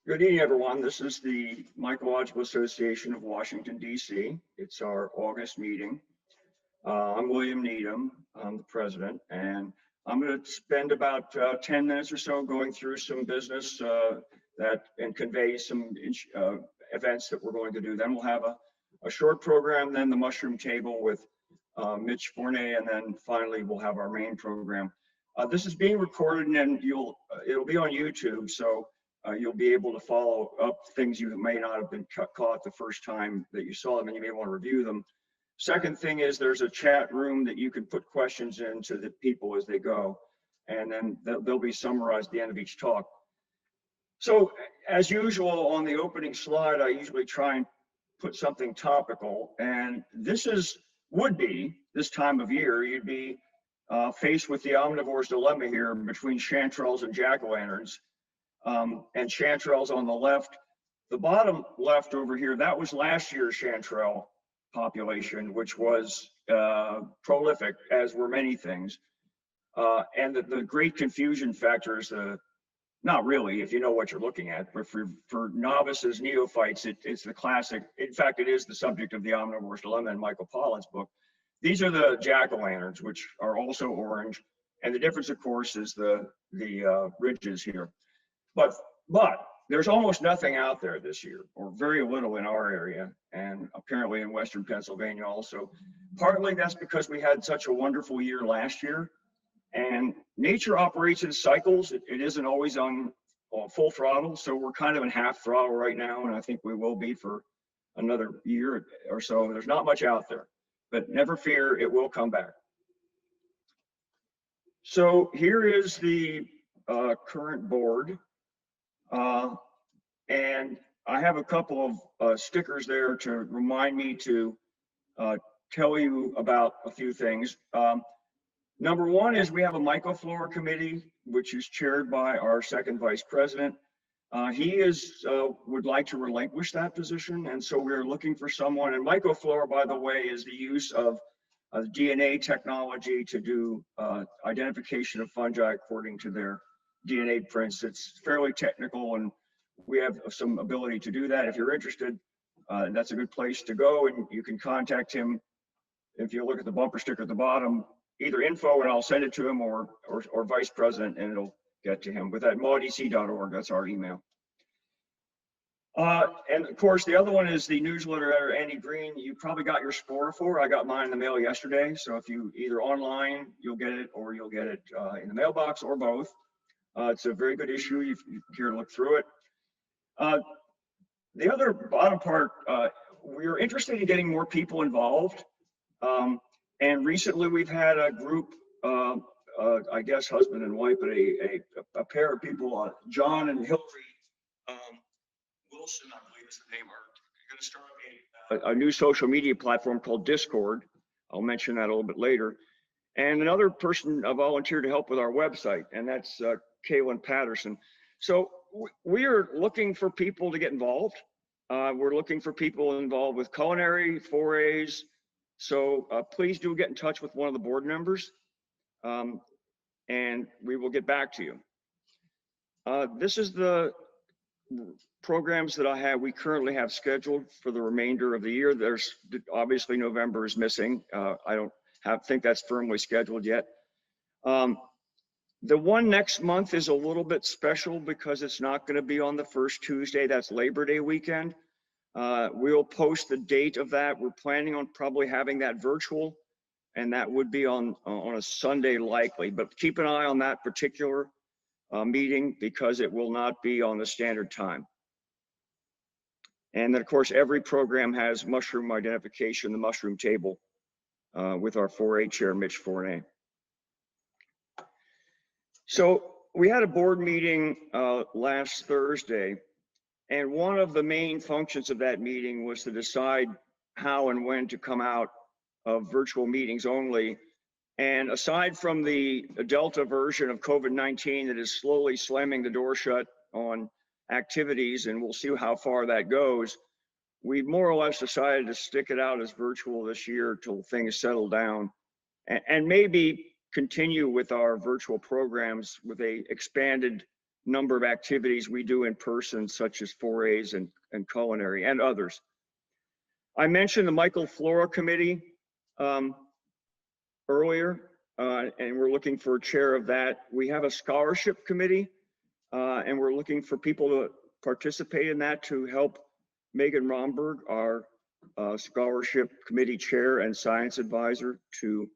Good evening, everyone. This is the Mycological Association of Washington, D.C. It's our August meeting. I'm William Needham. I'm the president, and I'm going to spend about 10 minutes or so going through some business and convey some events that we're going to do. Then we'll have a short program, then the mushroom table with Mitch Forney, and then finally we'll have our main program. This is being recorded, and it'll be on YouTube, so you'll be able to follow up things you may not have been caught the first time that you saw them, and you may want to review them. Second thing is there's a chat room that you can put questions into the people as they go, and then they'll be summarized at the end of each talk. So as usual, on the opening slide, I usually try and put something topical, and would be this time of year, you'd be faced with the omnivore's dilemma here between chanterelles and jack-o'-lanterns. And chanterelles on the left. The bottom left over here, that was last year's chanterelle population, which was prolific, as were many things. And the great confusion factor is not really, if you know what you're looking at, but for novices, neophytes, it's the classic. In fact, it is the subject of the omnivore's dilemma in Michael Pollan's book. These are the jack-o'-lanterns, which are also orange. And the difference, of course, is the ridges here. But there's almost nothing out there this year, or very little in our area, and apparently in Western Pennsylvania also. Partly that's because we had such a wonderful year last year, and nature operates in cycles. It isn't always on full throttle, so we're kind of in half throttle right now, and I think we will be for another year or so. There's not much out there, but never fear, it will come back. So here is the current board. And I have a couple of stickers there to remind me to tell you about a few things. Number one is we have a mycoflora committee, which is chaired by our second vice president. He would like to relinquish that position, and so we're looking for someone. And mycoflora, by the way, is the use of DNA technology to do identification of fungi according to their DNA prints. It's fairly technical, and we have some ability to do that. If you're interested, that's a good place to go, and you can contact him. If you look at the bumper sticker at the bottom, either info and I'll send it to him, or vice president, and it'll get to him. With that, MAWDC.org, that's our email. And of course, the other one is the newsletter editor, Andy Green. You probably got your sporophore. I got mine in the mail yesterday. So if you either online, you'll get it, or you'll get it in the mailbox, or both. It's a very good issue. You care to look through it. The other bottom part, we're interested in getting more people involved. And recently we've had a group, I guess husband and wife, but a pair of people, John and Hillary Wilson, I believe is the name, are going to start a new social media platform called Discord. I'll mention that a little bit later. And another person volunteered to help with our website, and that's Kaylin Patterson. So we are looking for people to get involved. We're looking for people involved with culinary forays. So please do get in touch with one of the board members, and we will get back to you. This is the programs that we currently have scheduled for the remainder of the year. There's obviously November is missing. I don't think that's firmly scheduled yet. The one next month is a little bit special because it's not going to be on the first Tuesday. That's Labor Day weekend. We'll post the date of that. We're planning on probably having that virtual, and that would be on a Sunday likely. But keep an eye on that particular meeting because it will not be on the standard time. And then, of course, every program has mushroom identification, the mushroom table, with our 4-H chair, Mitch Forney. So we had a board meeting last Thursday, and one of the main functions of that meeting was to decide how and when to come out of virtual meetings only. And aside from the Delta version of COVID-19 that is slowly slamming the door shut on activities, and we'll see how far that goes, we more or less decided to stick it out as virtual this year till things settle down, and maybe continue with our virtual programs with a expanded number of activities we do in person, such as forays and culinary and others. I mentioned the Mycoflora Committee earlier, and we're looking for a chair of that. We have a scholarship committee, and we're looking for people to participate in that to help Megan Romberg, our scholarship committee chair and science advisor, to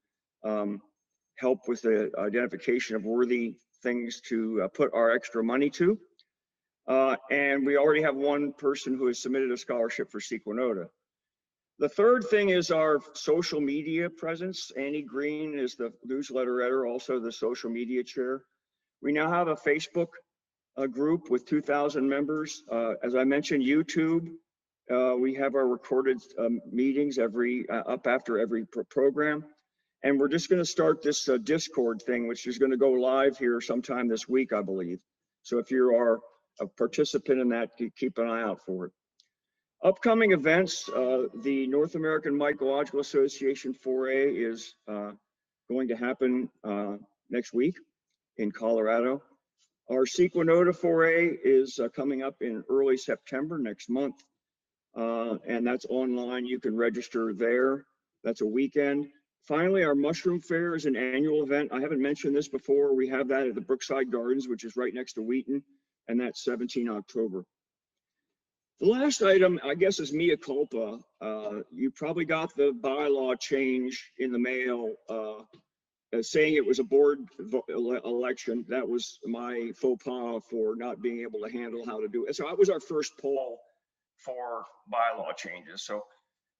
help with the identification of worthy things to put our extra money to. And we already have one person who has submitted a scholarship for Sequanota. The third thing is our social media presence. Annie Green is the newsletter editor, also the social media chair. We now have a Facebook group with 2,000 members. As I mentioned, YouTube. We have our recorded meetings up after every program. And we're just going to start this Discord thing, which is going to go live here sometime this week, I believe. So if you are a participant in that, keep an eye out for it. Upcoming events, the North American Mycological Association 4A is going to happen next week in Colorado. Our Sequanota 4A is coming up in early September next month, and that's online. You can register there. That's a weekend. Finally, our Mushroom Fair is an annual event. I haven't mentioned this before. We have that at the Brookside Gardens, which is right next to Wheaton, and that's 17 October. The last item, I guess, is mea culpa. You probably got the bylaw change in the mail saying it was a board election. That was my faux pas for not being able to handle how to do it. So that was our first poll for bylaw changes. So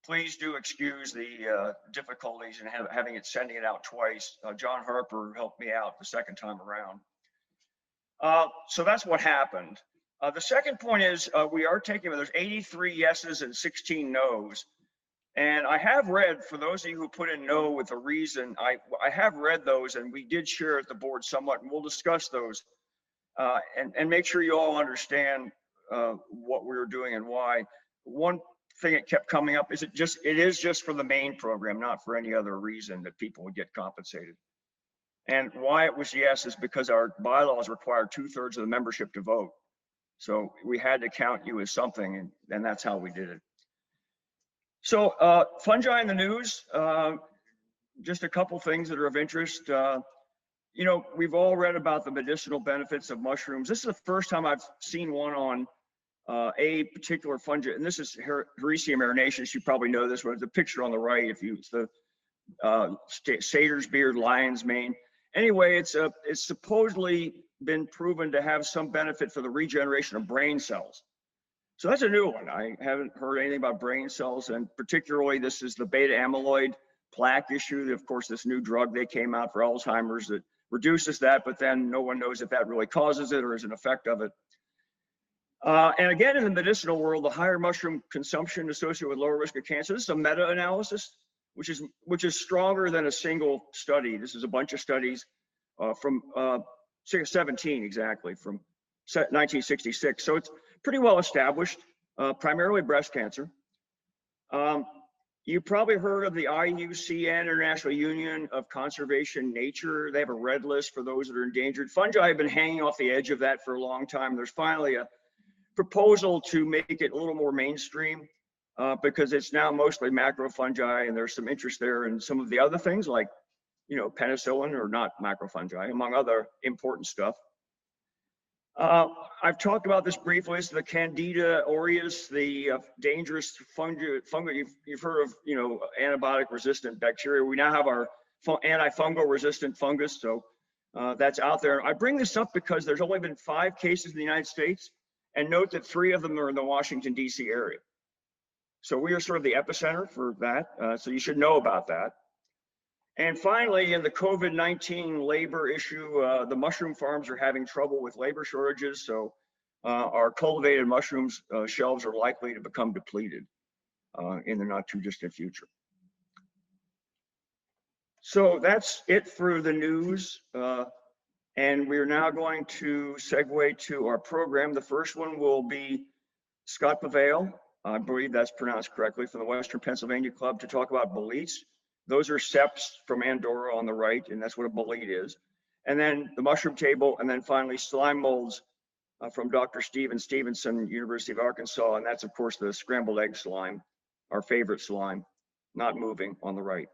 please do excuse the difficulties in sending it out twice. John Harper helped me out the second time around. So that's what happened. The second point is we are taking, there's 83 yeses and 16 noes. And I have read, for those of you who put in no with a reason, I have read those, and we did share at the board somewhat, and we'll discuss those and make sure you all understand what we were doing and why. One thing that kept coming up is it is just for the main program, not for any other reason that people would get compensated. And why it was yes is because our bylaws require 2/3 of the membership to vote. So we had to count you as something, and that's how we did it. So fungi in the news, just a couple things that are of interest. You know, we've all read about the medicinal benefits of mushrooms. This is the first time I've seen one on a particular fungi, and this is Hericium marinaceus. You probably know this one. The picture on the right, it's the satyr's beard, lion's mane. Anyway, it's supposedly been proven to have some benefit for the regeneration of brain cells. So that's a new one. I haven't heard anything about brain cells, and particularly this is the beta amyloid plaque issue. Of course, this new drug they came out for Alzheimer's that reduces that, but then no one knows if that really causes it or is an effect of it. And again, in the medicinal world, the higher mushroom consumption associated with lower risk of cancer. This is a meta-analysis, which is stronger than a single study. This is a bunch of studies from 17 exactly, from 1966. So it's pretty well established, primarily breast cancer. You probably heard of the IUCN, International Union of Conservation Nature. They have a red list for those that are endangered. Fungi have been hanging off the edge of that for a long time. There's finally a proposal to make it a little more mainstream because it's now mostly macrofungi, and there's some interest there in some of the other things like, you know, penicillin or not macrofungi, among other important stuff. I've talked about this briefly. It's the Candida aureus, the dangerous fungi. You've heard of, you know, antibiotic resistant bacteria. We now have our antifungal resistant fungus. So that's out there. I bring this up because there's only been 5 cases in the United States, and note that 3 of them are in the Washington, D.C. area. So we are sort of the epicenter for that. So you should know about that. And finally, in the COVID-19 labor issue, the mushroom farms are having trouble with labor shortages. So our cultivated mushrooms shelves are likely to become depleted in the not too distant future. So that's it for the news. And we're now going to segue to our program. The first one will be Scott Pavale, I believe that's pronounced correctly, from the Western Pennsylvania Club, to talk about boletes. Those are seps from Andorra on the right, and that's what a bolete is. And then the mushroom table, and then finally slime molds from Dr. Steven Stevenson, University of Arkansas, and that's of course the scrambled egg slime, our favorite slime, not moving on the right.